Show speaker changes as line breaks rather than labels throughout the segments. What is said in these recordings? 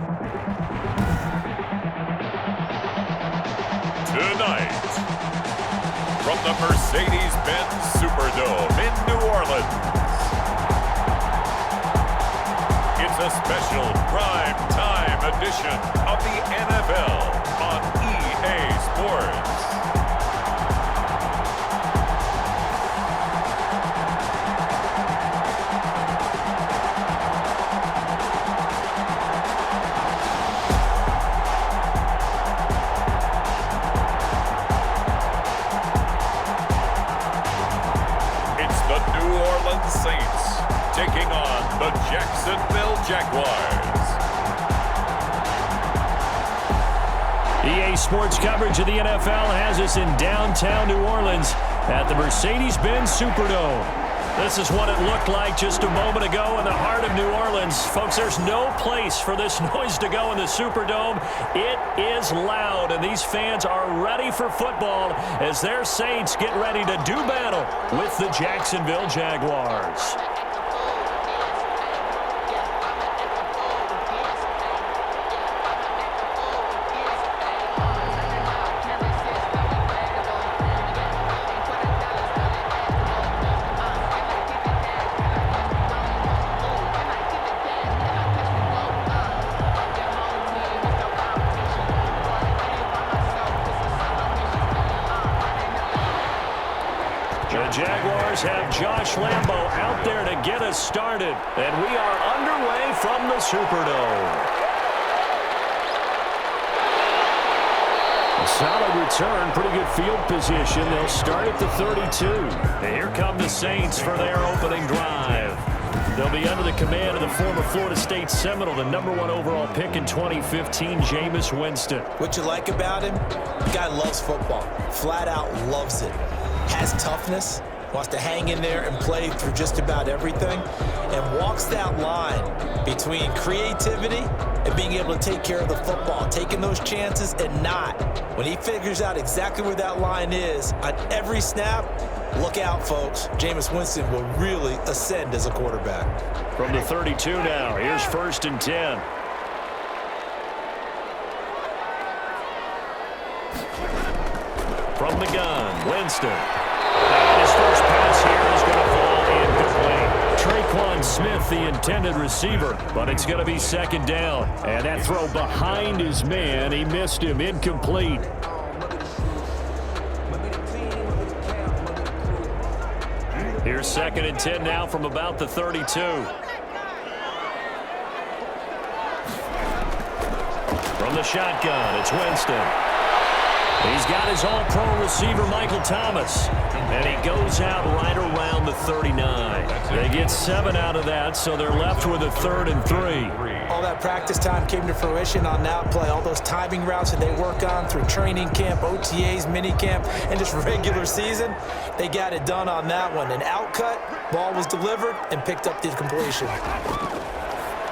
Tonight, from the Mercedes-Benz Superdome in New Orleans, it's a special prime time edition of the NFL on EA Sports. Saints taking on the Jacksonville Jaguars.
EA Sports coverage of the NFL has us in downtown New Orleans at the Mercedes-Benz Superdome. This is what it looked like just a moment ago in the heart of New Orleans. Folks, there's no place for this noise to go in the Superdome. It is loud, and these fans are ready for football as their Saints get ready to do battle with the Jacksonville Jaguars. The Jaguars have Josh Lambo out there to get us started, and we are underway from the Superdome. A solid return, pretty good field position. They'll start at the 32. And here come the Saints for their opening drive. They'll be under the command of the former Florida State Seminole, the #1 overall pick in 2015, Jameis Winston.
What you like about him? The guy loves football. Flat out loves it. Has toughness, wants to hang in there and play through just about everything, and walks that line between creativity and being able to take care of the football, taking those chances and not. When he figures out exactly where that line is on every snap, look out, folks. Jameis Winston will really ascend as a quarterback.
From the 32 now, here's 1st and 10. From the gun, Winston. And his first pass here is going to fall incomplete. Traquan Smith, the intended receiver, but it's going to be 2nd down. And that throw behind his man, he missed him, incomplete. Here's 2nd and 10 now from about the 32. From the shotgun, it's Winston. He's got his all-pro receiver, Michael Thomas. And he goes out right around the 39. They get 7 out of that, so they're left with a 3rd and 3.
All that practice time came to fruition on that play. All those timing routes that they work on through training camp, OTAs, minicamp, and just regular season, they got it done on that one. An outcut, ball was delivered, and picked up the completion.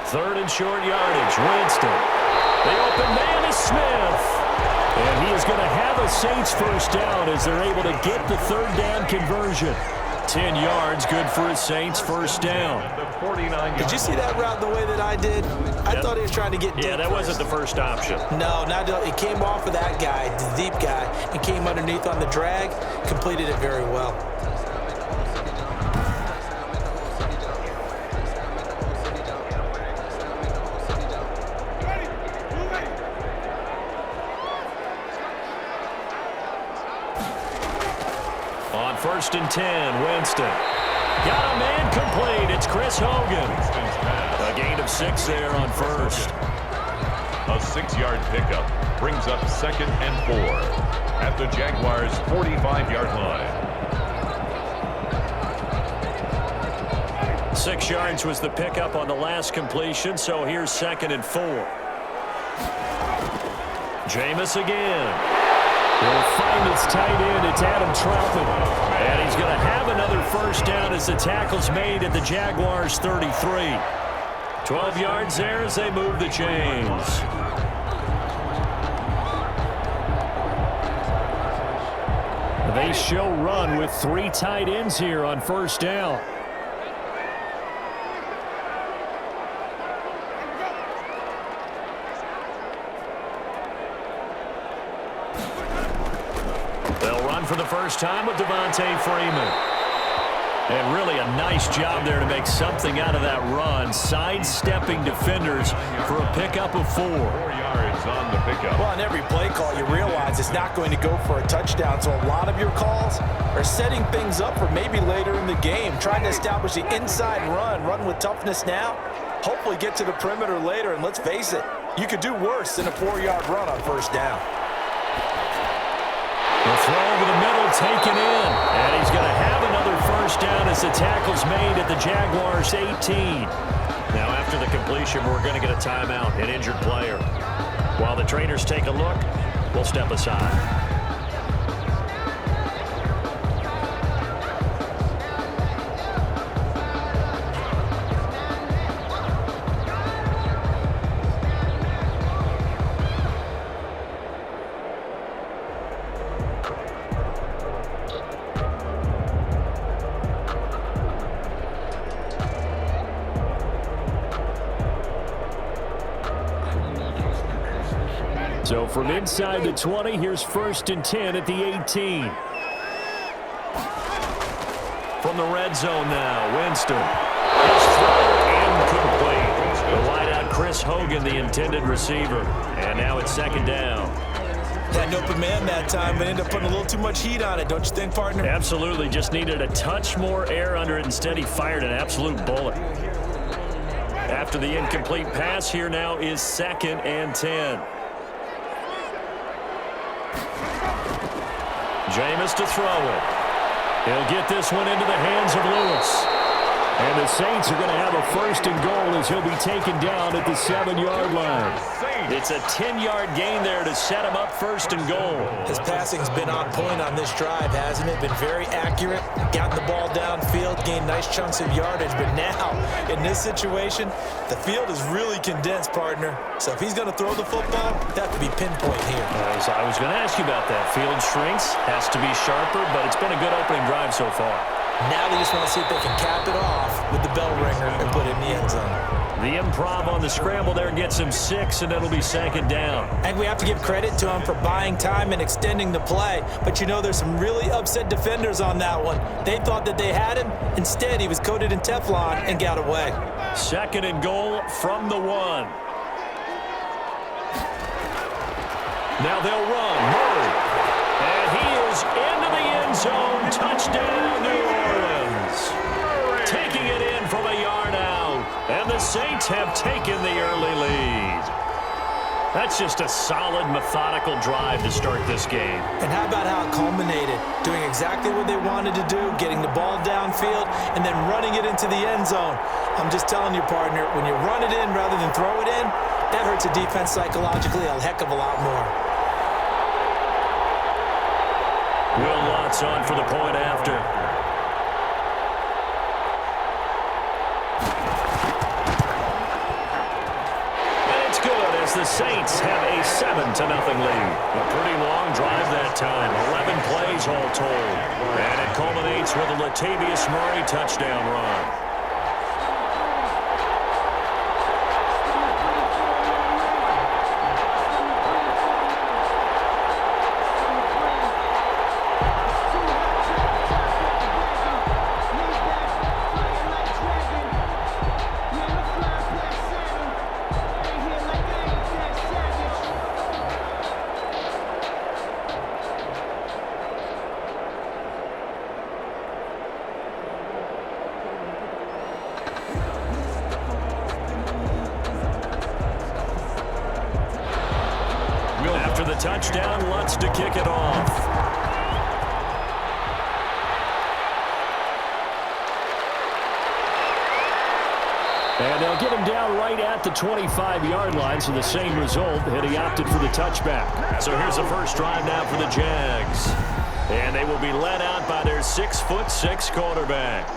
3rd and short yardage, Winston. The open man is Smith. And he is going to have a Saints first down as they're able to get the 3rd down conversion. 10 yards, good for a Saints first down.
Did you see that route the way that I did? I thought he was trying to get deep.
Yeah, that wasn't the first option.
No, it came off of that guy, the deep guy, and came underneath on the drag, completed it very well.
On 1st and 10, Winston. Got a man complete. It's Chris Hogan. A gain of 6 there on 1st.
A 6-yard pickup brings up 2nd and 4 at the Jaguars' 45-yard line.
6 yards was the pickup on the last completion, so here's 2nd and 4. Jameis again. He'll find his tight end. It's Adam Troutman. And he's going to have another first down as the tackle's made at the Jaguars' 33. 12 yards there as they move the chains. They show run with 3 tight ends here on first down. zone for the first time with Devontae Freeman. And really a nice job there to make something out of that run, sidestepping defenders for a pickup of 4.
4 yards on the pickup.
Well, on every play call, you realize it's not going to go for a touchdown, so a lot of your calls are setting things up for maybe later in the game, trying to establish the inside run with toughness now, hopefully get to the perimeter later, and let's face it, you could do worse than a 4-yard run on first down.
The throw over the middle taken in, and he's going to have another first down as the tackle's made at the Jaguars 18. Now after the completion, we're going to get a timeout, an injured player. While the trainers take a look, we'll step aside. So from inside the 20, here's 1st and 10 at the 18. From the red zone now, Winston. His throw incomplete. The wideout Chris Hogan, the intended receiver. And now it's 2nd down.
Had an open man that time, but ended up putting a little too much heat on it, don't you think, partner?
Absolutely. Just needed a touch more air under it. Instead, he fired an absolute bullet. After the incomplete pass, here now is 2nd and 10. Jameis to throw it. He'll get this one into the hands of Lewis. And the Saints are going to have a 1st and goal as he'll be taken down at the 7-yard line. It's a 10-yard gain there to set him up 1st and goal.
His passing's been on point on this drive, hasn't it? Been very accurate, gotten the ball downfield, gained nice chunks of yardage. But now, in this situation, the field is really condensed, partner. So if he's going to throw the football, that could be pinpoint here.
I was going to ask you about that. Field shrinks, has to be sharper, but it's been a good opening drive so far.
Now they just want to see if they can cap it off with the bell ringer and put it in the end zone.
The improv on the scramble there gets him 6, and it'll be 2nd down.
And we have to give credit to him for buying time and extending the play. But you know, there's some really upset defenders on that one. They thought that they had him. Instead, he was coated in Teflon and got away.
2nd and goal from the 1. Now they'll run. Murray. And he is into the end zone. Touchdown, New Orleans. Taking it in from a yard out. And the Saints have taken the early lead. That's just a solid, methodical drive to start this game.
And how about how it culminated? Doing exactly what they wanted to do, getting the ball downfield, and then running it into the end zone. I'm just telling you, partner, when you run it in rather than throw it in, that hurts a defense psychologically a heck of a lot more.
Will Lutz on for the point after. And it's good as the Saints have a 7-0 lead. A pretty long drive that time. 11 plays all told. And it culminates with a Latavius Murray touchdown run. After the touchdown, Lutz to kick it off. And they'll get him down right at the 25-yard line, so the same result, and he opted for the touchback. So here's the first drive now for the Jags. And they will be led out by their 6'6" quarterback.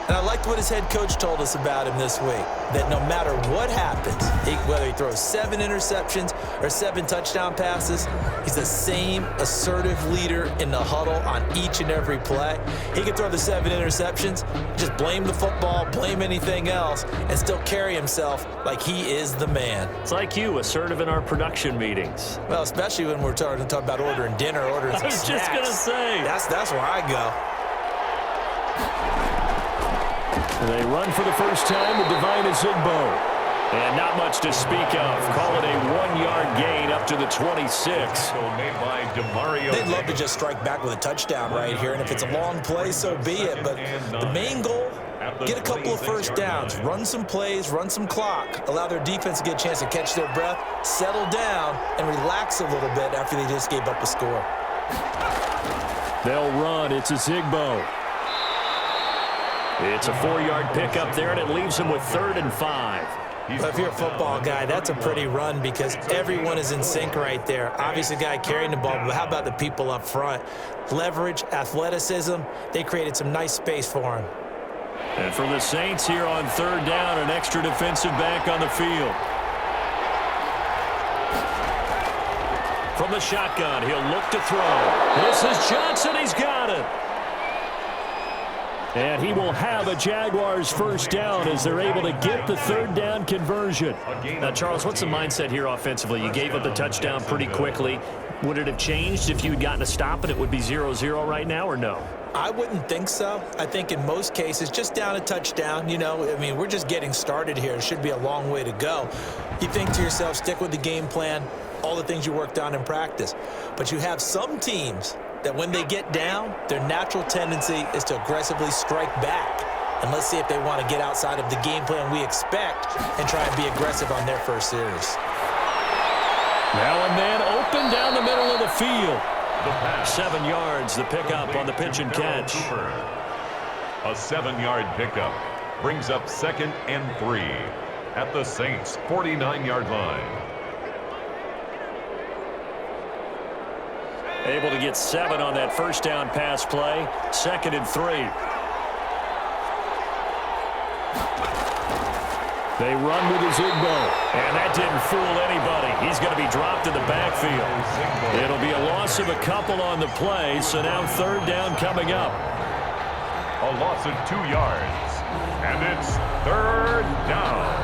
And I liked what his head coach told us about him this week, that no matter what happens, whether he throws 7 interceptions or 7 touchdown passes, he's the same assertive leader in the huddle on each and every play. He can throw the 7 interceptions, just blame the football, blame anything else, and still carry himself like he is the man.
It's like you, assertive in our production meetings.
Well, especially when we're talking about ordering dinner, ordering some snacks.
I was just going to say.
That's where I go.
They run for the first time with Divine Zigbo. And not much to speak of. Call it a 1-yard gain up to the 26.
They'd love to just strike back with a touchdown right here, and if it's a long play, so be it. But the main goal, get a couple of first downs, run some plays, run some clock, allow their defense to get a chance to catch their breath, settle down, and relax a little bit after they just gave up a score.
They'll run. It's a Zigbo. It's a 4-yard pickup there, and it leaves him with 3rd and 5.
But if you're a football guy, that's a pretty run because everyone is in sync right there. Obviously, the guy carrying the ball, but how about the people up front? Leverage, athleticism, they created some nice space for him.
And for the Saints here on 3rd down, an extra defensive back on the field. From the shotgun, he'll look to throw. This is Johnson. He's got it. And he will have a Jaguars first down as they're able to get the 3rd down conversion. Now, Charles, what's the mindset here offensively? You gave up the touchdown pretty quickly. Would it have changed if you had gotten a stop and it would be 0-0 right now, or no?
I wouldn't think so. I think in most cases, just down a touchdown, you know, I mean, we're just getting started here. It should be a long way to go. You think to yourself, stick with the game plan, all the things you worked on in practice. But you have some teams that when they get down, their natural tendency is to aggressively strike back. And let's see if they want to get outside of the game plan we expect and try and be aggressive on their first series.
Now a man open down the middle of the field. 7 yards, the pickup on the pitch and catch.
A 7-yard pickup brings up 2nd and 3 at the Saints' 49-yard line.
Able to get 7 on that first down pass play. 2nd and 3. They run with a Zigbo. And that didn't fool anybody. He's going to be dropped in the backfield. It'll be a loss of a couple on the play, so now 3rd down coming up.
A loss of 2 yards. And it's 3rd down.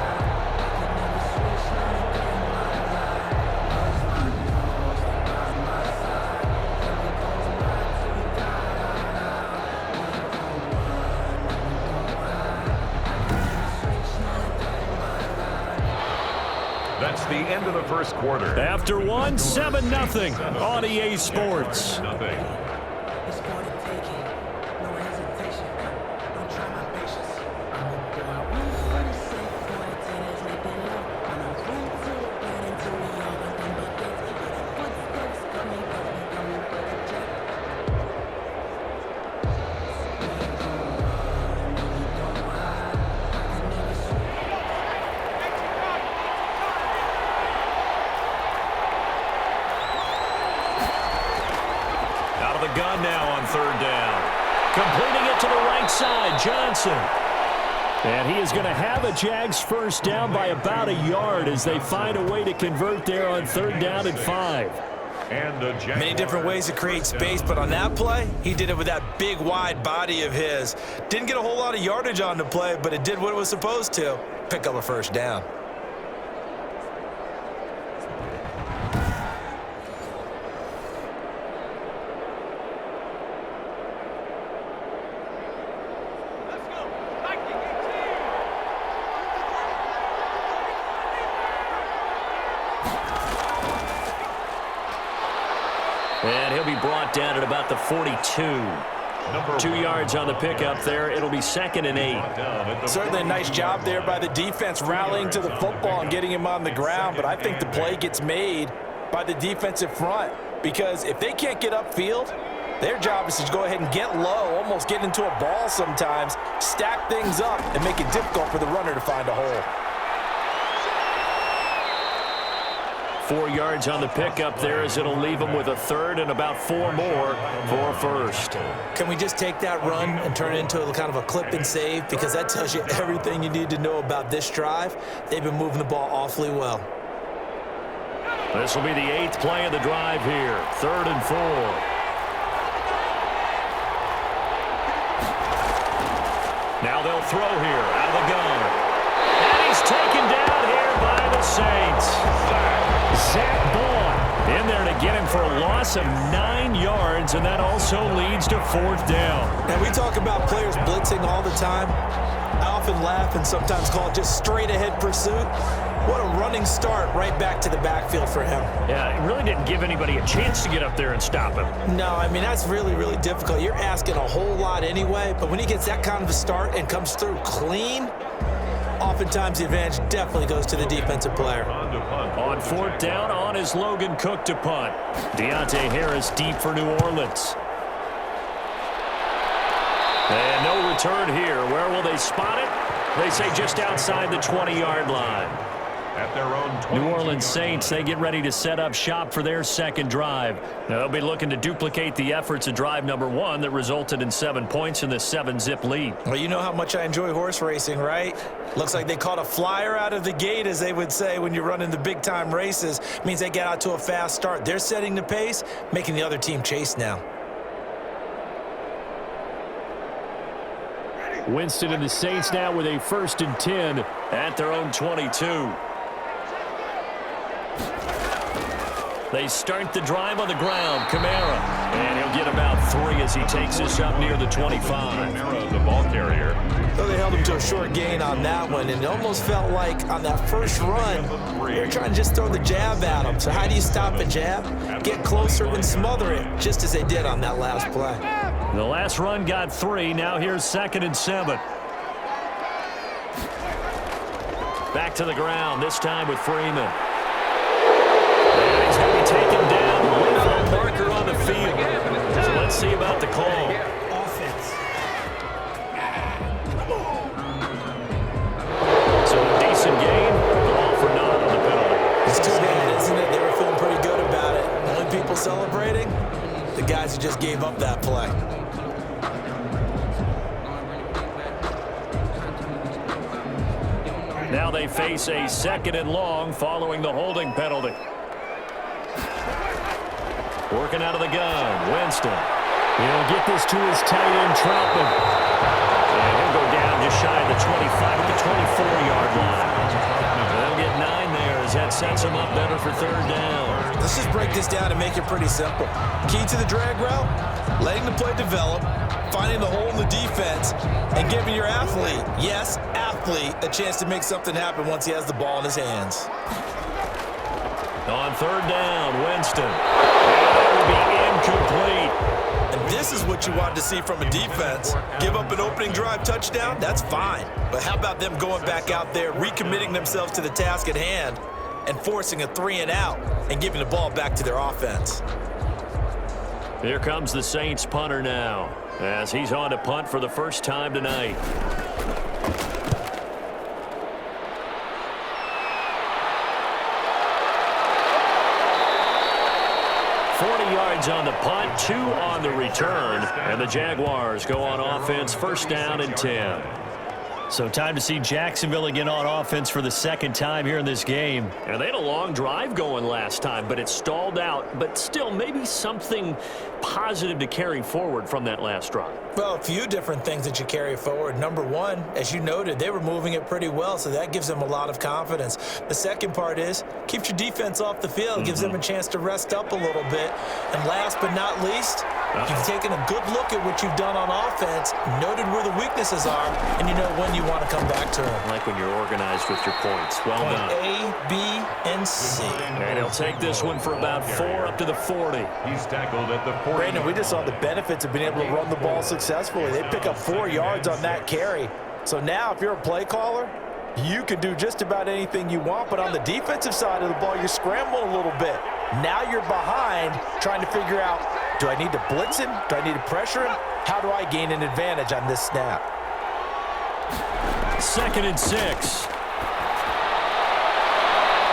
That's the end of the first quarter.
After 1, 7-0 on EA Sports. Gun now on 3rd down. Completing it to the right side, Johnson. And he is going to have a Jags first down by about a yard as they find a way to convert there on 3rd down and 5.
Many different ways to create space, but on that play, he did it with that big, wide body of his. Didn't get a whole lot of yardage on the play, but it did what it was supposed to. Pick up a first down.
And he'll be brought down at about the 42. 2 yards on the pickup there. It'll be 2nd and 8.
Certainly a nice job there by the defense rallying to the football and getting him on the ground. But I think the play gets made by the defensive front because if they can't get upfield, their job is to go ahead and get low, almost get into a ball sometimes, stack things up, and make it difficult for the runner to find a hole.
4 yards on the pickup there, as it'll leave them with a third and about 4 more for first.
Can we just take that run and turn it into a kind of a clip and save? Because that tells you everything you need to know about this drive. They've been moving the ball awfully well.
This will be the 8th play of the drive here. 3rd and 4. Now they'll throw here out of the gun. And he's taken down here by the Saints. Zach Ball in there to get him for a loss of 9 yards, and that also leads to 4th down.
And we talk about players blitzing all the time. I often laugh and sometimes call it just straight-ahead pursuit. What a running start right back to the backfield for him.
Yeah, it really didn't give anybody a chance to get up there and stop him.
No, I mean, that's really, really difficult. You're asking a whole lot anyway, but when he gets that kind of a start and comes through clean, oftentimes the advantage definitely goes to the defensive player.
On 4th down, on is Logan Cook to punt. Deontay Harris deep for New Orleans. And no return here. Where will they spot it? They say just outside the 20-yard line.
At their own
New Orleans Saints, they get ready to set up shop for their second drive. Now, they'll be looking to duplicate the efforts of drive number 1 that resulted in 7 points in the 7-zip lead.
Well, you know how much I enjoy horse racing, right? Looks like they caught a flyer out of the gate, as they would say when you're running the big-time races. Means they get out to a fast start. They're setting the pace, making the other team chase now.
Winston and the Saints now with a 1st and 10 at their own 22. They start the drive on the ground. Kamara. And he'll get about 3 as he takes this up near the 25.
Kamara, the ball carrier.
So they held him to a short gain on that one, and it almost felt like on that first run, they were trying to just throw the jab at him. So how do you stop a jab? Get closer and smother it, just as they did on that last play.
The last run got 3. Now here's 2nd and 7. Back to the ground, this time with Freeman. And he's going to be taken down with a marker on the field. So let's see about the call. So a decent gain, all for naught on the penalty.
It's too bad, isn't it? They were feeling pretty good about it. The only people celebrating, the guys who just gave up that play.
Now they face a 2nd and long following the holding penalty. Working out of the gun, Winston. He'll get this to his tight end, Troutman. And he'll go down just shy of the 25 at the 24-yard line. They'll get 9 there as that sets him up better for 3rd down.
Let's just break this down and make it pretty simple. Key to the drag route, letting the play develop, finding the hole in the defense, and giving your athlete, yes, athlete, a chance to make something happen once he has the ball in his hands.
On 3rd down, Winston. And that will be incomplete.
And this is what you wanted to see from a defense. Give up an opening drive touchdown, that's fine. But how about them going back out there, recommitting themselves to the task at hand, and forcing a 3-and-out and giving the ball back to their offense.
Here comes the Saints punter now, as he's on to punt for the first time tonight. On the punt, 2 on the return, and the Jaguars go on offense, 1st down and 10. So time to see Jacksonville again on offense for the 2nd time here in this game. And they had a long drive going last time, but it stalled out. But still, maybe something positive to carry forward from that last drive.
Well, a few different things that you carry forward. Number 1, as you noted, they were moving it pretty well, so that gives them a lot of confidence. The second part is, keeps your defense off the field, gives them a chance to rest up a little bit. And last but not least, you've taken a good look at what you've done on offense, noted where the weaknesses are, and you know when you want to come back to them.
Like when you're organized with your points. Well done.
A, B, and C.
And he'll take this one for about 4 up to the 40.
He's tackled at the 40.
Brandon, we just saw the benefits of being able to run the ball successfully. They pick up 4 yards on that carry. So now if you're a play caller, you can do just about anything you want, but on the defensive side of the ball, you're scrambling a little bit. Now you're behind trying to figure out, do I need to blitz him? Do I need to pressure him? How do I gain an advantage on this snap?
2nd and 6.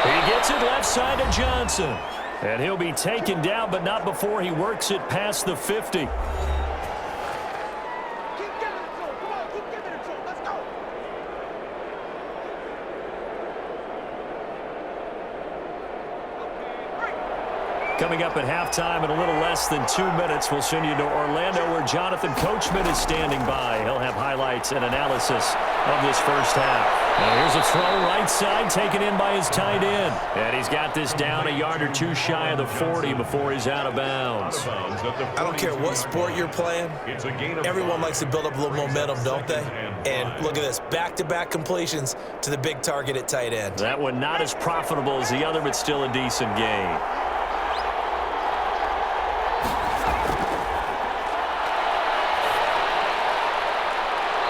He gets it left side to Johnson. And he'll be taken down, but not before he works it past the 50. Coming up at halftime in a little less than 2 minutes, we'll send you to Orlando where Jonathan Coachman is standing by. He'll have highlights and analysis of this first half. Now here's a throw right side taken in by his tight end. And he's got this down a yard or two shy of the 40 before he's out of bounds.
I don't care what sport you're playing. Everyone likes to build up a little momentum, don't they? And look at this, back-to-back completions to the big target at tight end.
That one not as profitable as the other, but still a decent gain.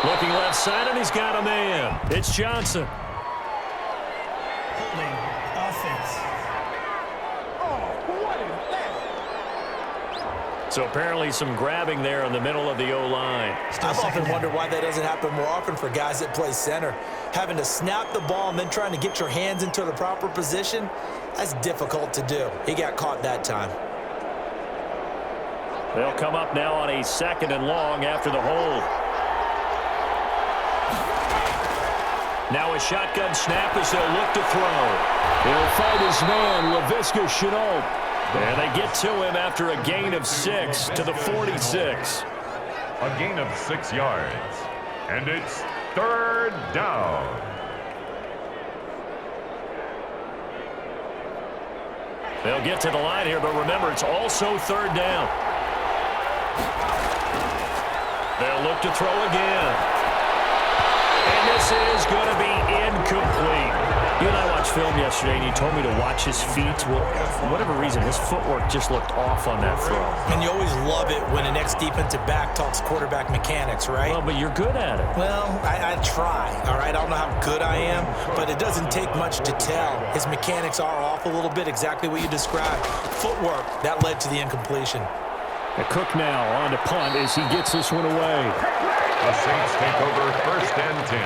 Looking left side, and he's got a man. It's Johnson.
Holding offense. Oh, what is that?
So apparently some grabbing there in the middle of the O-line.
I've often wondered why that doesn't happen more often for guys that play center. Having to snap the ball and then trying to get your hands into the proper position, that's difficult to do. He got caught that time.
They'll come up now on a 2nd and long after the hold. Now a shotgun snap as they'll look to throw. He'll fight his man, Laviska Shenault. And they get to him after a gain of 6 to the 46.
A gain of 6 yards. And it's 3rd down.
They'll get to the line here, but remember, it's also 3rd down. They'll look to throw again. And this is going to be incomplete. You and I watched film yesterday, and you told me to watch his feet. Well, for whatever reason, his footwork just looked off on that throw.
And you always love it when an ex-defensive back talks quarterback mechanics, right?
Well, but you're good at it.
Well, I try, all right? I don't know how good I am, but it doesn't take much to tell. His mechanics are off a little bit, exactly what you described. Footwork, that led to the incompletion.
Cook now on to punt as he gets this one away.
The Saints take over 1st and 10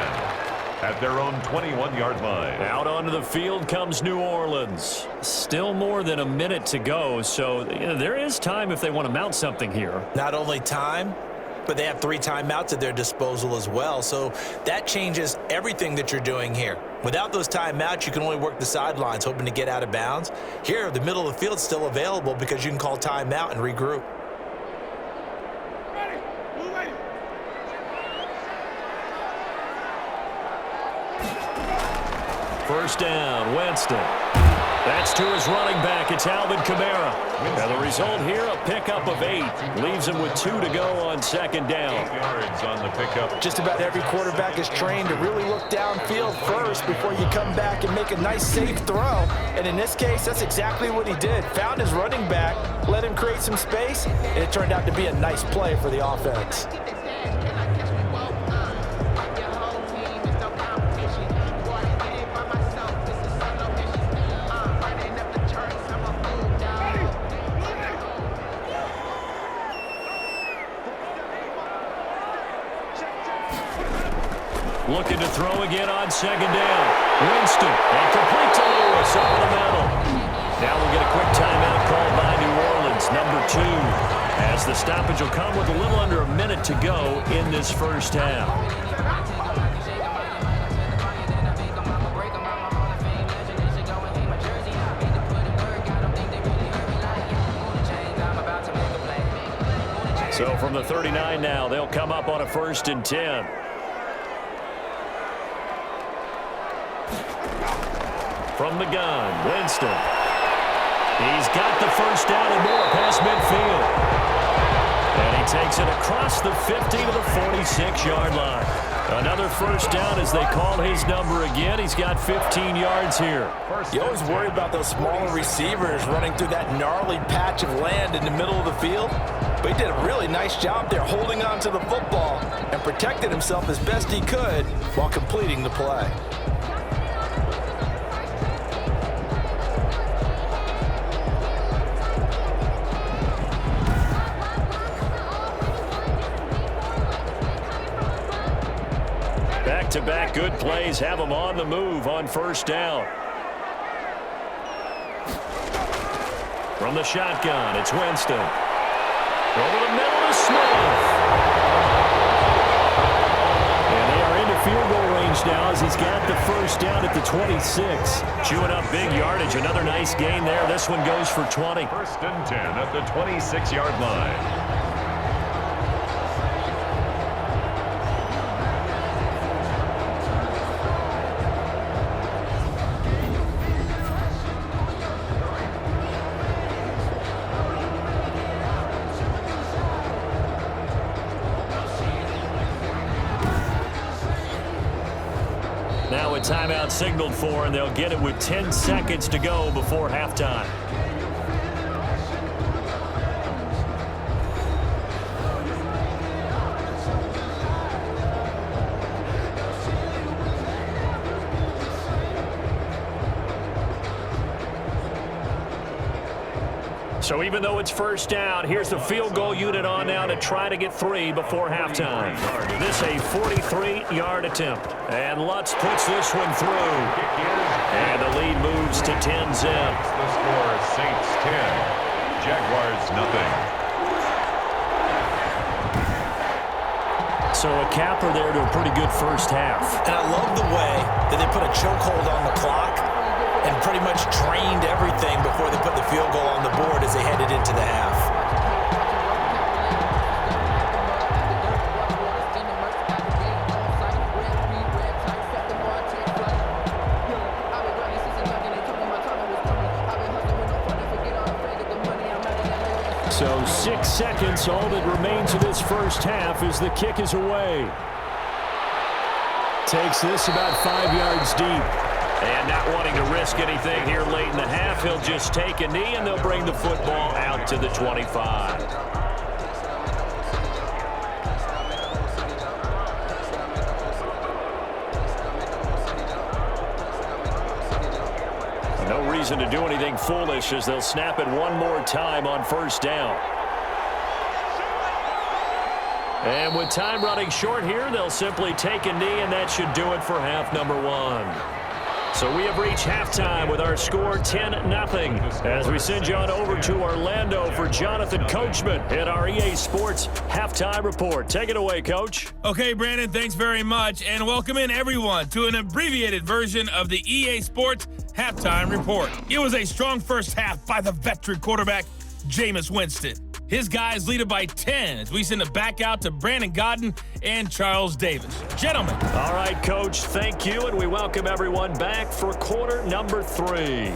at their own 21-yard line.
Out onto the field comes New Orleans. Still more than a minute to go, so there is time if they want to mount something here.
Not only time, but they have 3 timeouts at their disposal as well, so that changes everything that you're doing here. Without those timeouts, you can only work the sidelines, hoping to get out of bounds. Here, the middle of the field is still available because you can call timeout and regroup.
First down, Winston. That's to his running back. It's Alvin Kamara. And the result here, a pickup of 8. Leaves him with 2 to go on 2nd down.
8 yards on the pickup.
Just about every quarterback is trained to really look downfield first before you come back and make a nice, safe throw. And in this case, that's exactly what he did. Found his running back, let him create some space, and it turned out to be a nice play for the offense.
Looking to throw again on 2nd down. Winston, and complete to Lewis over the middle. Now we'll get a quick timeout called by New Orleans, number 2, as the stoppage will come with a little under a minute to go in this first half. So from the 39 now, they'll come up on a 1st and 10. From the gun, Winston. He's got the first down and more past midfield. And he takes it across the 50 to the 46-yard line. Another first down as they call his number again. He's got 15 yards here.
You always worry about those smaller receivers running through that gnarly patch of land in the middle of the field. But he did a really nice job there holding on to the football and protected himself as best he could while completing the play.
Back-to-back good plays have them on the move on 1st down. From the shotgun, it's Winston. Over the middle to Smith. And they are into field goal range now as he's got the first down at the 26. Chewing up big yardage. Another nice gain there. This one goes for 20.
First and 10 at the 26-yard line.
Now a timeout signaled for, and they'll get it with 10 seconds to go before halftime. So even though it's first down, here's the field goal unit on now to try to get 3 before halftime. This a 43-yard attempt. And Lutz puts this one through. And the lead moves to 10-zip.
The score, Saints 10, Jaguars nothing.
So a capper there to a pretty good first half.
And I love the way that they put a chokehold on the clock and pretty much drained everything before they put the field goal on the board as they headed into the half.
So 6 seconds, all that remains of this first half as the kick is away. Takes this about 5 yards deep. And not wanting to risk anything here late in the half, he'll just take a knee and they'll bring the football out to the 25. No reason to do anything foolish as they'll snap it one more time on first down. And with time running short here, they'll simply take a knee, and that should do it for half number 1. So we have reached halftime with our score 10-0 as we send you on over to Orlando for Jonathan Coachman in our EA Sports Halftime Report. Take it away, Coach.
Okay, Brandon, thanks very much, and welcome in everyone to an abbreviated version of the EA Sports Halftime Report. It was a strong first half by the veteran quarterback, Jameis Winston. His guys lead it by 10 as we send it back out to Brandon Godden and Charles Davis. Gentlemen.
All right, Coach, thank you, and we welcome everyone back for quarter number 3.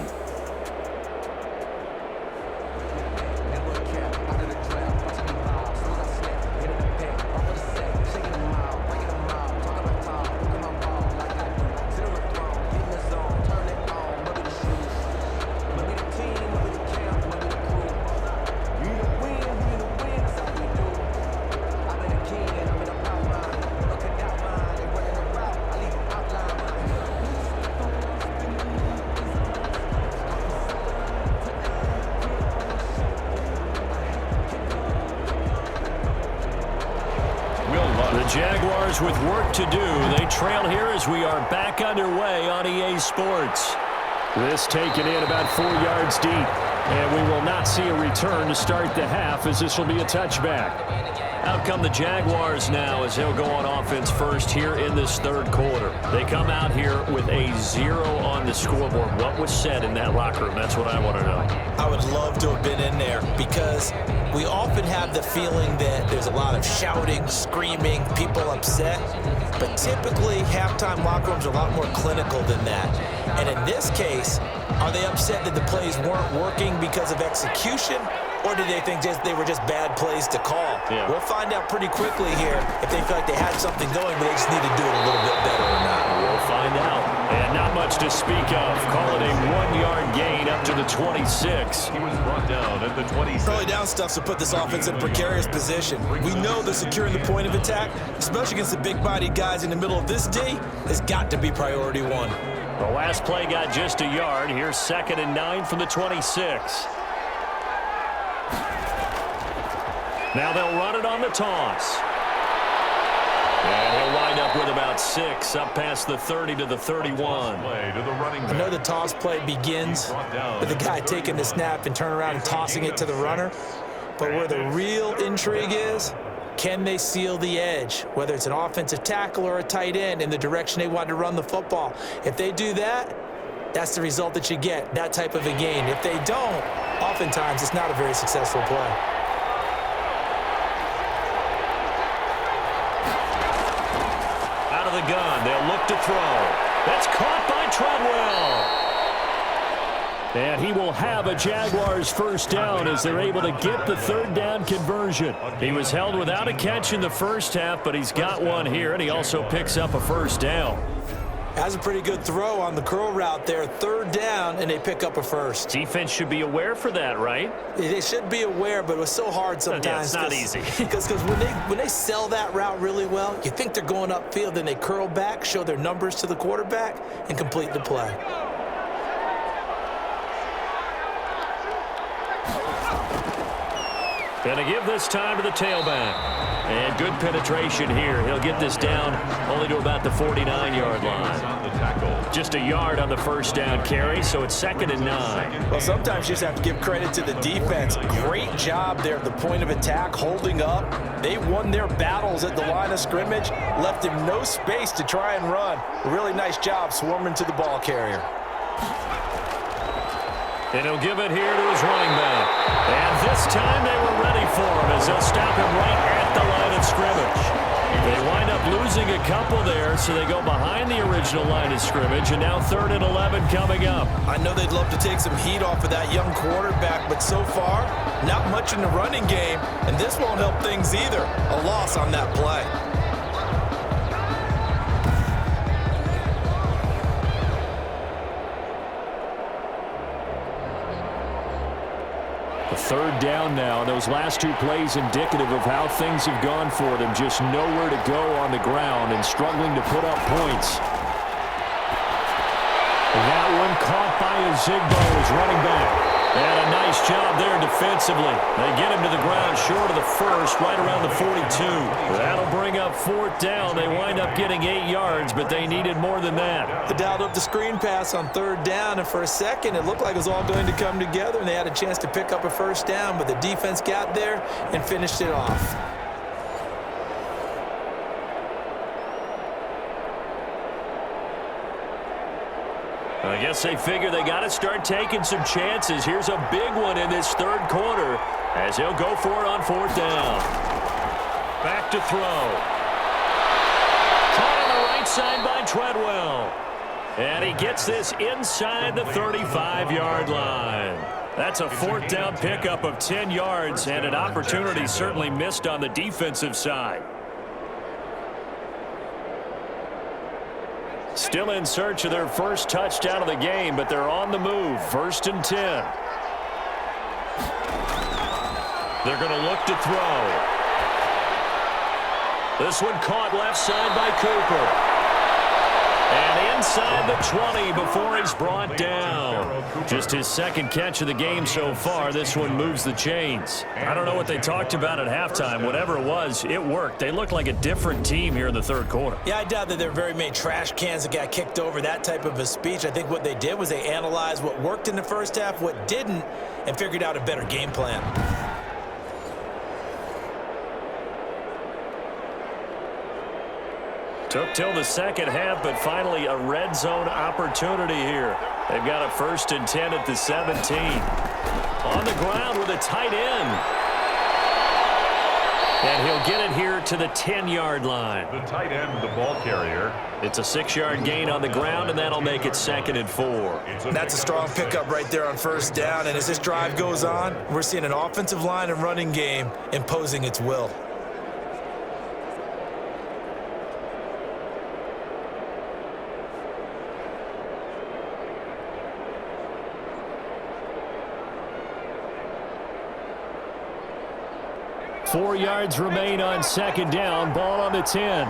Jaguars with work to do. They trail here as we are back underway on EA Sports. This taken in about 4 yards deep. And we will not see a return to start the half as this will be a touchback. Out come the Jaguars now as they'll go on offense first here in this third quarter. They come out here with a 0 on the scoreboard. What was said in that locker room? That's what I want to know.
I would love to have been in there because we often have the feeling that there's a lot of shouting, screaming, people upset. But typically, halftime locker rooms are a lot more clinical than that. And in this case, are they upset that the plays weren't working because of execution? Or did they think they were just bad plays to call?
Yeah.
We'll find out pretty quickly here if they feel like they had something going, but they just need to do it a little bit better or not.
We'll find out. And not much to speak of. Call it a 1-yard gain up to the 26.
He was brought down at the 26.
Early down stuff to put this offense in a precarious position. We know that securing the point of attack, especially against the big-bodied guys in the middle of this D, has got to be priority 1.
The last play got just a yard. Here's 2nd and 9 from the 26. Now they'll run it on the toss. And he'll wind up with about 6 up past the 30 to the 31.
I know the toss play begins with the guy taking the snap and turn around and tossing it to the runner. But where the real intrigue is, can they seal the edge, whether it's an offensive tackle or a tight end, in the direction they want to run the football? If they do that, that's the result that you get, that type of a gain. If they don't, oftentimes it's not a very successful play.
Out of the gun, they'll look to throw. That's caught by Treadwell. And he will have a Jaguars first down as they're able to get the third down conversion. He was held without a catch in the first half, but he's got one here, and he also picks up a first down.
Has a pretty good throw on the curl route there. Third down, and they pick up a first.
Defense should be aware for that, right?
They should be aware, but it was so hard sometimes.
Yeah, it's not easy.
Because when they sell that route really well, you think they're going upfield, then they curl back, show their numbers to the quarterback, and complete the play.
Going to give this time to the tailback. And good penetration here. He'll get this down only to about the 49-yard line. Just a yard on the first down carry, so it's 2nd and 9.
Well, sometimes you just have to give credit to the defense. Great job there at the point of attack, holding up. They won their battles at the line of scrimmage, left him no space to try and run. A really nice job swarming to the ball carrier.
And he'll give it here to his running back. And this time they were ready for him as they'll stop him right at the line of scrimmage. They wind up losing a couple there, so they go behind the original line of scrimmage, and now 3rd and 11 coming up.
I know they'd love to take some heat off of that young quarterback, but so far, not much in the running game, and this won't help things either. A loss on that play.
Third down now. Those last 2 plays indicative of how things have gone for them. Just nowhere to go on the ground and struggling to put up points. And that one caught by Zigbo as running back. And a nice job there defensively. They get him to the ground short of the first, right around the 42. That'll bring up 4th down. They wind up getting 8 yards, but they needed more than that.
They dialed up the screen pass on 3rd down, and for a second it looked like it was all going to come together, and they had a chance to pick up a first down, but the defense got there and finished it off.
I guess they figure they got to start taking some chances. Here's a big one in this 3rd quarter as he'll go for it on 4th down. Back to throw. Caught on the right side by Treadwell. And he gets this inside the 35-yard line. That's a 4th down pickup of 10 yards and an opportunity certainly missed on the defensive side. Still in search of their first touchdown of the game, but they're on the move. 1st and 10. They're going to look to throw. This one caught left side by Cooper. And inside the 20 before he's brought down. Just his 2nd catch of the game so far. This one moves the chains. I don't know what they talked about at halftime. Whatever it was, it worked. They looked like a different team here in the 3rd quarter.
Yeah, I doubt that there were very many trash cans that got kicked over, that type of a speech. I think what they did was they analyzed what worked in the first half, what didn't, and figured out a better game plan.
Took till the 2nd half, but finally a red zone opportunity here. They've got a 1st and 10 at the 17. On the ground with a tight end. And he'll get it here to the 10-yard line.
The tight end, the ball carrier.
It's a 6-yard gain on the ground, and that'll make it 2nd and 4.
That's a strong pickup right there on 1st down, and as this drive goes on, we're seeing an offensive line and running game imposing its will.
Four yards remain on 2nd down. Ball on the 10.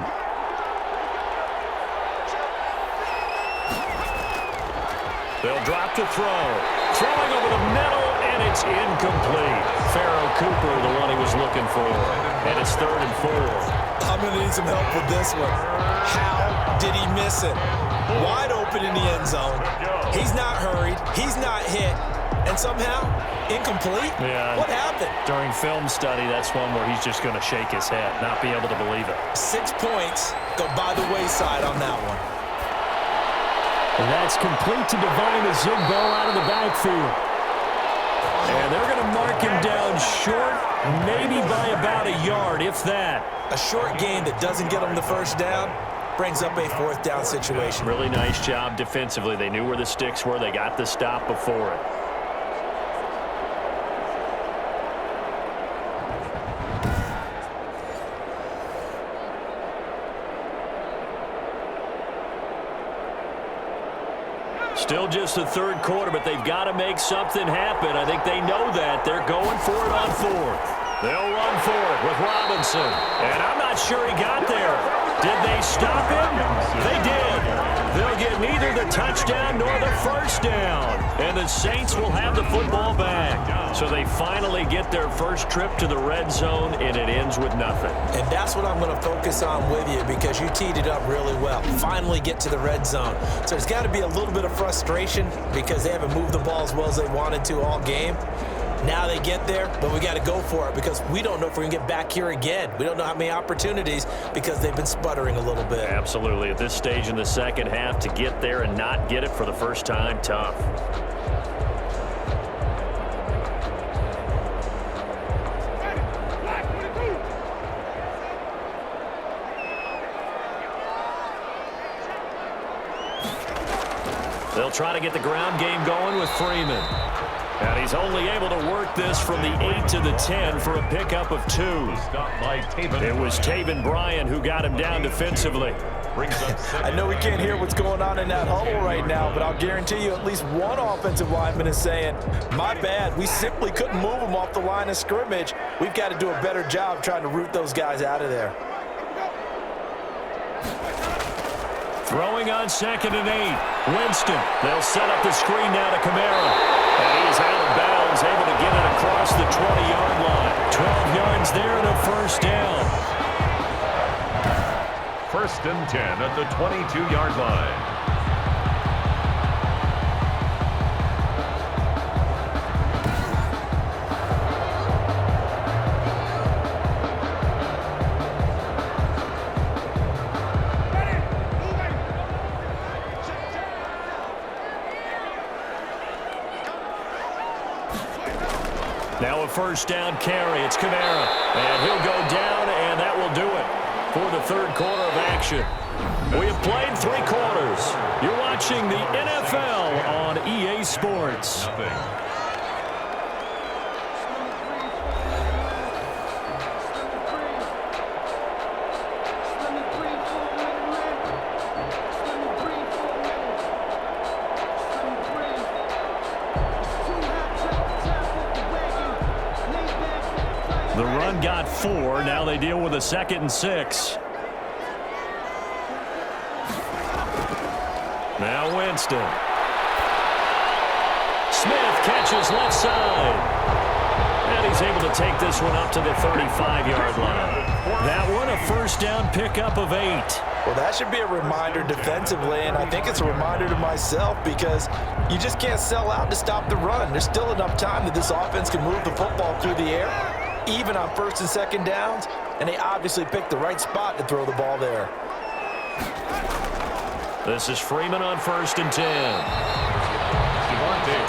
They'll drop to throw. Throwing over the middle, and it's incomplete. Pharaoh Cooper, the one he was looking for. And it's 3rd and 4.
I'm going to need some help with this one. How did he miss it? Wide open in the end zone. He's not hurried. He's not hit. And somehow, incomplete?
Yeah.
What happened?
During film study, that's one where he's just going to shake his head, not be able to believe it.
6 points go by the wayside on that one.
And that's complete to Devine Azigbo out of the backfield. And they're going to mark him down short, maybe by about a yard, if that.
A short gain that doesn't get him the first down brings up a 4th down situation.
Really nice job defensively. They knew where the sticks were. They got the stop before it. Still just the third quarter, but they've got to make something happen. I think they know that. They're going for it on 4th. They'll run for it with Robinson. And I'm not sure he got there. Did they stop him? They did. They'll get neither the touchdown nor the first down. And the Saints will have the football back. So they finally get their first trip to the red zone, and it ends with nothing.
And that's what I'm going to focus on with you because you teed it up really well. Finally get to the red zone. So there's got to be a little bit of frustration because they haven't moved the ball as well as they wanted to all game. Now they get there, but we got to go for it because we don't know if we're going to get back here again. We don't know how many opportunities because they've been sputtering a little bit.
Absolutely. At this stage in the second half, to get there and not get it for the first time, tough. They'll try to get the ground game going with Freeman. And he's only able to work this from the 8 to the 10 for a pickup of 2. It was Taven Bryan who got him down defensively.
I know we can't hear what's going on in that huddle right now, but I'll guarantee you at least one offensive lineman is saying, my bad, we simply couldn't move them off the line of scrimmage. We've got to do a better job trying to root those guys out of there.
Throwing on 2nd and 8. Winston. They'll set up the screen now to Kamara. And he's out of bounds, able to get it across the 20-yard line. 12 yards there and a first down.
1st and 10 at the 22-yard line.
Now a first down carry. It's Kamara. And he'll go down, and that will do it for the third quarter of action. We have played 3 quarters. You're watching the NFL on EA Sports. The run got 4. Now they deal with a 2nd and 6. Now Winston. Smith catches left side. And he's able to take this one up to the 35-yard line. That one a first down pickup of 8.
Well, that should be a reminder defensively, and I think it's a reminder to myself because you just can't sell out to stop the run. There's still enough time that this offense can move the football through the air, even on 1st and 2nd downs, and they obviously picked the right spot to throw the ball there.
This is Freeman on 1st and 10.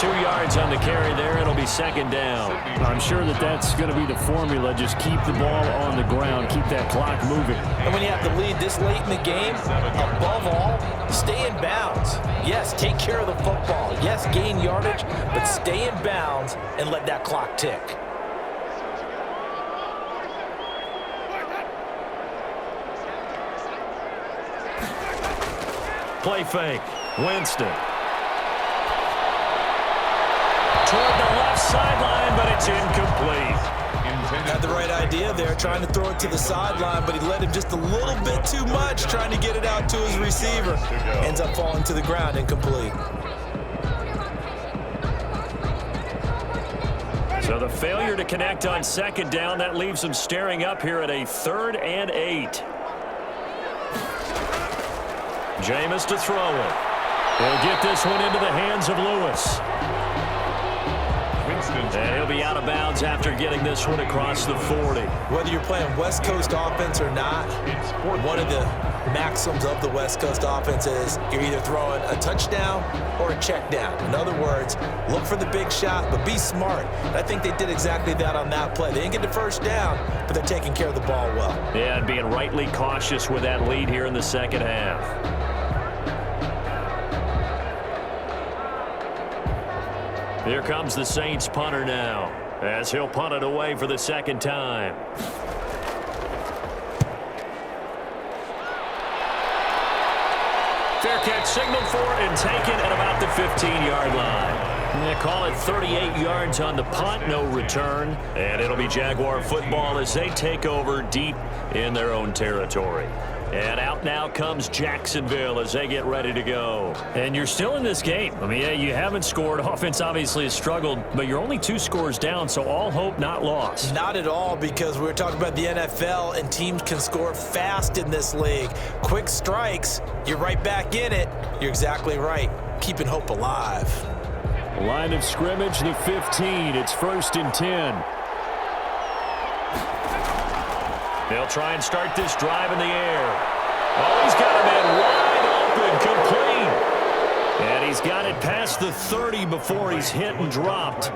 2 yards on the carry there. It'll be 2nd down.
I'm sure that's going to be the formula. Just keep the ball on the ground. Keep that clock moving.
And when you have to lead this late in the game, above all, stay in bounds. Yes, take care of the football. Yes, gain yardage, but stay in bounds and let that clock tick.
Play fake. Winston. Toward the left sideline, but it's incomplete.
Had the right idea there, trying to throw it to the sideline, but he let him just a little bit too much, trying to get it out to his receiver. Ends up falling to the ground, incomplete.
So the failure to connect on second down, that leaves them staring up here at a 3rd and 8. Jameis to throw it. He'll get this one into the hands of Lewis. And he'll be out of bounds after getting this one across the 40.
Whether you're playing West Coast offense or not, one of the maxims of the West Coast offense is you're either throwing a touchdown or a check down. In other words, look for the big shot, but be smart. And I think they did exactly that on that play. They didn't get the first down, but they're taking care of the ball well.
Yeah, and being rightly cautious with that lead here in the second half. Here comes the Saints punter now, as he'll punt it away for the second time. Fair catch signaled for and taken at about the 15-yard line. They call it 38 yards on the punt, no return. And it'll be Jaguar football as they take over deep in their own territory. And out now comes Jacksonville as they get ready to go. And you're still in this game. I mean, yeah, you haven't scored. Offense obviously has struggled, but you're only 2 scores down, so all hope not lost.
Not at all, because we're talking about the NFL, and teams can score fast in this league. Quick strikes, you're right back in it. You're exactly right. Keeping hope alive.
Line of scrimmage, the 15. It's 1st and 10.
They'll try and start this drive in the air. Oh, he's got a man wide open, complete. And he's got it past the 30 before he's hit and dropped.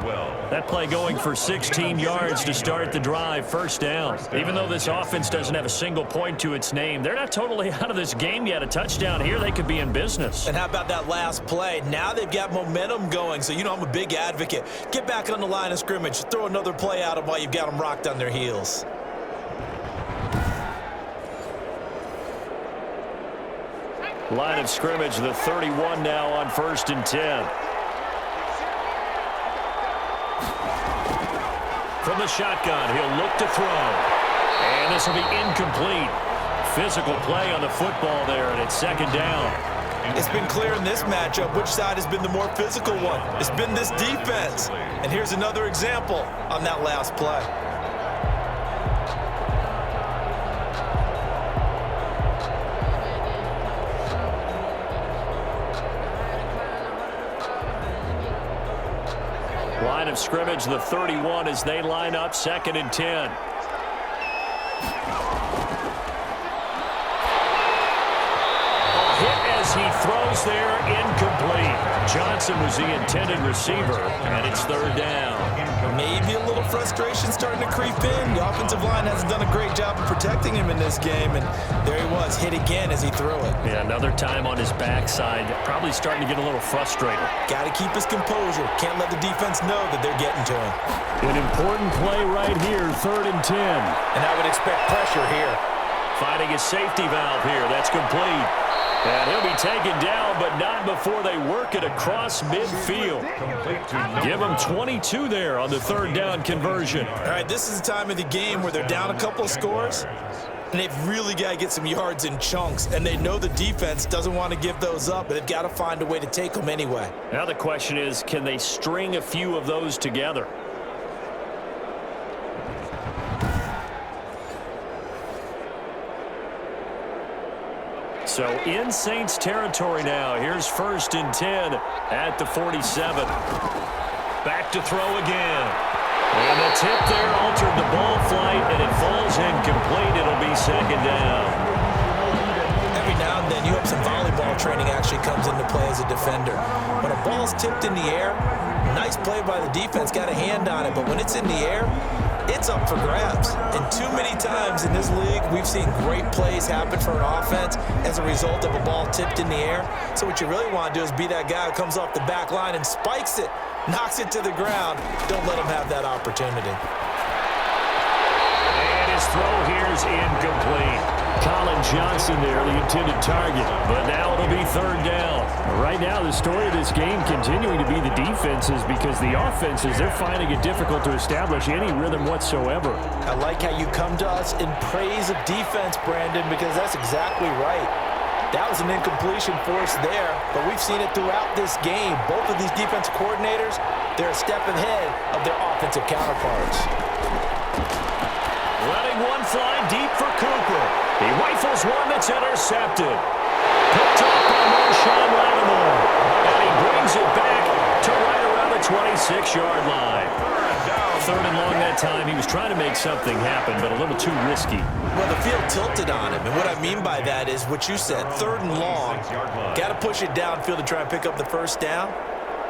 That play going for 16 yards to start the drive, 1st down. Even though this offense doesn't have a single point to its name, they're not totally out of this game yet. A touchdown here, they could be in business.
And how about that last play? Now they've got momentum going, so you know I'm a big advocate. Get back on the line of scrimmage. Throw another play at them while you've got them rocked on their heels.
Line of scrimmage, the 31 now on 1st and 10. From the shotgun, he'll look to throw. And this will be incomplete. Physical play on the football there, and it's 2nd down.
It's been clear in this matchup which side has been the more physical one. It's been this defense. And here's another example on that last play.
Line of scrimmage, the 31 as they line up, 2nd and 10. Hit as he throws there, incomplete. Johnson was the intended receiver, and it's 3rd down.
Maybe a little frustration starting to creep in. The offensive line hasn't done a great job of protecting him in this game, and there he was, hit again as he threw it.
Yeah, another time on his backside, probably starting to get a little frustrated.
Got to keep his composure. Can't let the defense know that they're getting to him.
An important play right here, 3rd and 10.
And I would expect pressure here.
Finding his safety valve here, that's complete. And he'll be taken down, but not before they work it across midfield. Give them 22 there on the 3rd down conversion.
All right, this is the time of the game where they're down a couple of scores, and they've really got to get some yards in chunks, and they know the defense doesn't want to give those up, but they've got to find a way to take them anyway.
Now the question is, can they string a few of those together? So in Saints territory now. Here's 1st and 10 at the 47. Back to throw again. And the tip there altered the ball flight, and it falls incomplete. It'll be 2nd down.
Every now and then you hope some volleyball training actually comes into play as a defender. When a ball's tipped in the air, nice play by the defense, got a hand on it, but when it's in the air, it's up for grabs. And too many times in this league, we've seen great plays happen for an offense as a result of a ball tipped in the air. So what you really want to do is be that guy who comes off the back line and spikes it, knocks it to the ground. Don't let him have that opportunity.
And his throw here is incomplete.
Colin Johnson there, the intended target.
But now it'll be 3rd down.
Right now, the story of this game continuing to be the defenses, because the offenses, they're finding it difficult to establish any rhythm whatsoever.
I like how you come to us in praise of defense, Brandon, because that's exactly right. That was an incompletion force there, but we've seen it throughout this game. Both of these defense coordinators, they're a step ahead of their offensive defensive counterparts.
Letting one fly deep for Cooper. He rifles one that's intercepted. Picked up by Marshawn Lattimore. And he brings it back to right around the 26-yard line. Third and long that time. He was trying to make something happen, but a little too risky.
Well, the field tilted on him, and what I mean by that is what you said, third and long. Got to push it downfield to try and pick up the first down.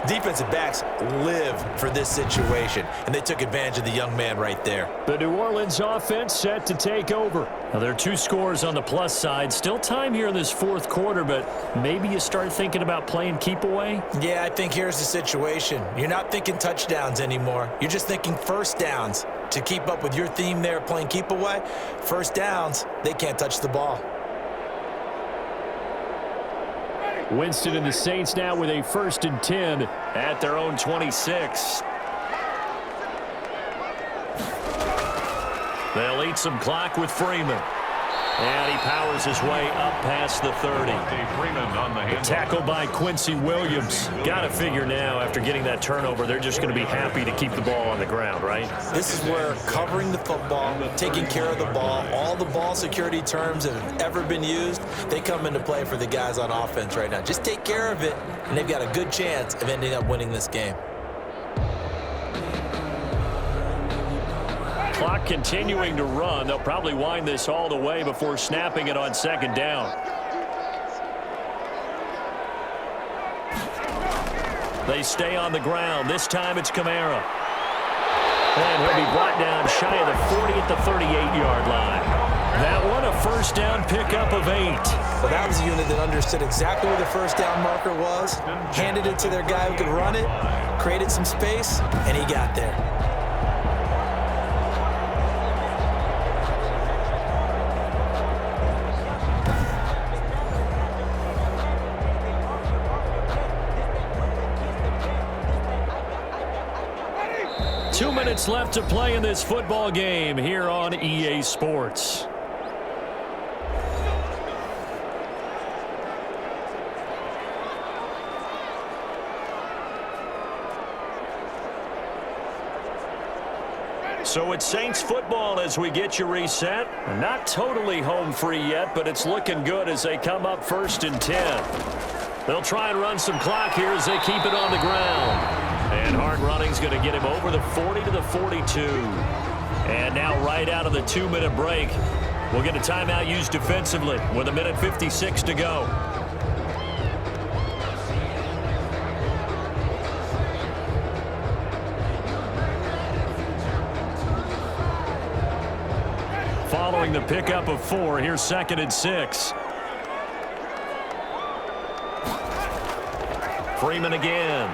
Defensive backs live for this situation, and they took advantage of the young man right there.
The New Orleans offense set to take over. Now, there are 2 scores on the plus side. Still time here in this fourth quarter, but maybe you start thinking about playing keep away?
Yeah, I think here's the situation. You're not thinking touchdowns anymore. You're just thinking first downs. To keep up with your theme there, playing keep away, first downs, they can't touch the ball.
Winston and the Saints now with a 1st and 10 at their own 26. They'll eat some clock with Freeman. And he powers his way up past the 30. Tackled by Quincy Williams. Got to figure now, after getting that turnover, they're just going to be happy to keep the ball on the ground, right?
This is where covering the football, taking care of the ball, all the ball security terms that have ever been used, they come into play for the guys on offense right now. Just take care of it, and they've got a good chance of ending up winning this game.
Clock continuing to run. They'll probably wind this all the way before snapping it on 2nd down. They stay on the ground. This time it's Kamara. And he'll be brought down shy of the 40 at the 38-yard line. That one a first down pickup of 8.
Well, that was a unit that understood exactly where the first down marker was, handed it to their guy who could run it, created some space, and he got there.
Two minutes left to play in this football game here on EA Sports. So it's Saints football as we get you reset. Not totally home free yet, but it's looking good as they come up 1st and 10. They'll try and run some clock here as they keep it on the ground. And hard running's going to get him over the 40 to the 42. And now right out of the 2-minute break, we'll get a timeout used defensively with 1:56 to go. Following the pickup of 4, here's 2nd and 6. Freeman again.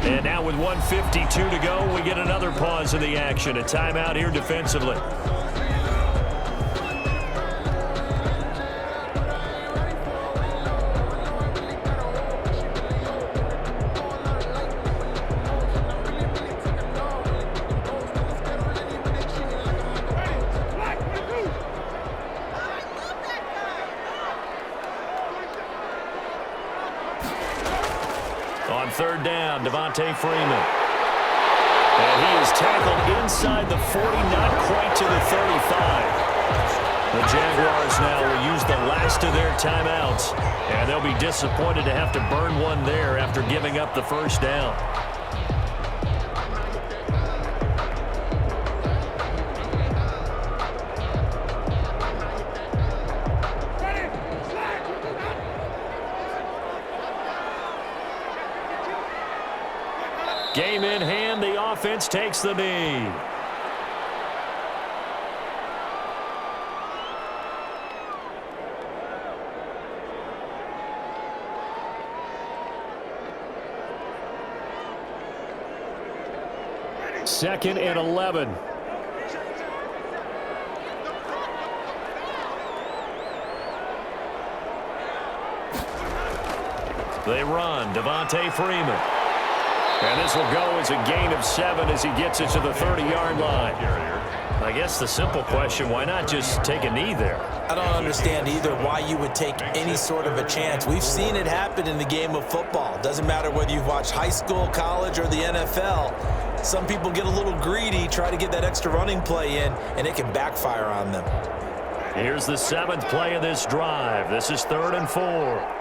And now with 1:52 to go, we get another pause in the action. A timeout here defensively. On 3rd down, Devontae Freeman. And he is tackled inside the 40, not quite to the 35. The Jaguars now will use the last of their timeouts, and they'll be disappointed to have to burn one there after giving up the first down. Game in hand, the offense takes the knee. Second and 11. They run, Devontae Freeman. And this will go as a gain of 7 as he gets it to the 30-yard line. I guess the simple question, why not just take a knee there?
I don't understand either why you would take any sort of a chance. We've seen it happen in the game of football. Doesn't matter whether you've watched high school, college, or the NFL. Some people get a little greedy, try to get that extra running play in, and it can backfire on them.
Here's the 7th play of this drive. This is 3rd and 4.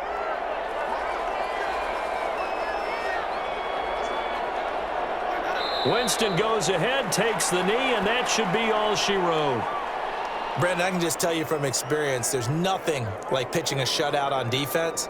Winston goes ahead, takes the knee, and that should be all she wrote.
Brandon, I can just tell you from experience, there's nothing like pitching a shutout on defense,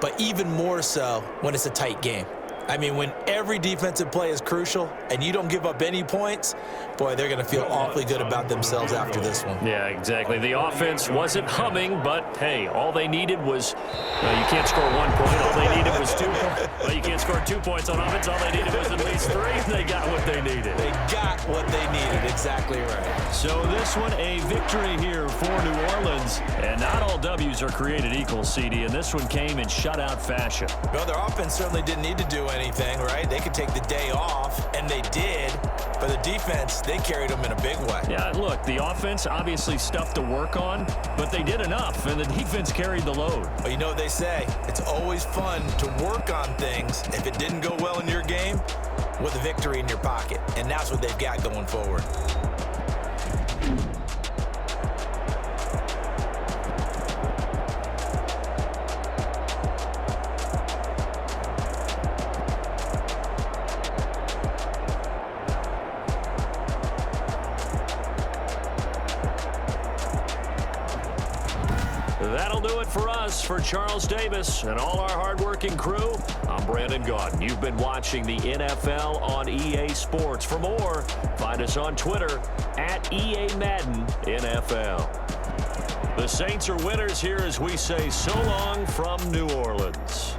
but even more so when it's a tight game. I mean, when every defensive play is crucial and you don't give up any points, boy, they're going to feel awfully good about themselves after this one.
Yeah, exactly. The offense wasn't humming, but, hey, all they needed was, you can't score 1 point. All they needed was 2 points. Well, you can't score 2 points on offense. All they needed was at least 3, and they got what they needed.
They got what they needed. Exactly right.
So this one, a victory here for New Orleans. And not all W's are created equal, CD, and this one came in shutout fashion.
Well, their offense certainly didn't need to do anything, right? They could take the day off, and they did. But the defense, they carried them in a big way.
Yeah, look, the offense, obviously stuff to work on, but they did enough, and the defense carried the load.
Well, you know what they say. It's always fun to work on things if it didn't go well in your game with a victory in your pocket. And that's what they've got going forward.
That'll do it for us. For Charles Davis and all our hardworking crew, I'm Brandon Gaudin. You've been watching the NFL on EA Sports. For more, find us on Twitter at EA Madden NFL. The Saints are winners here as we say so long from New Orleans.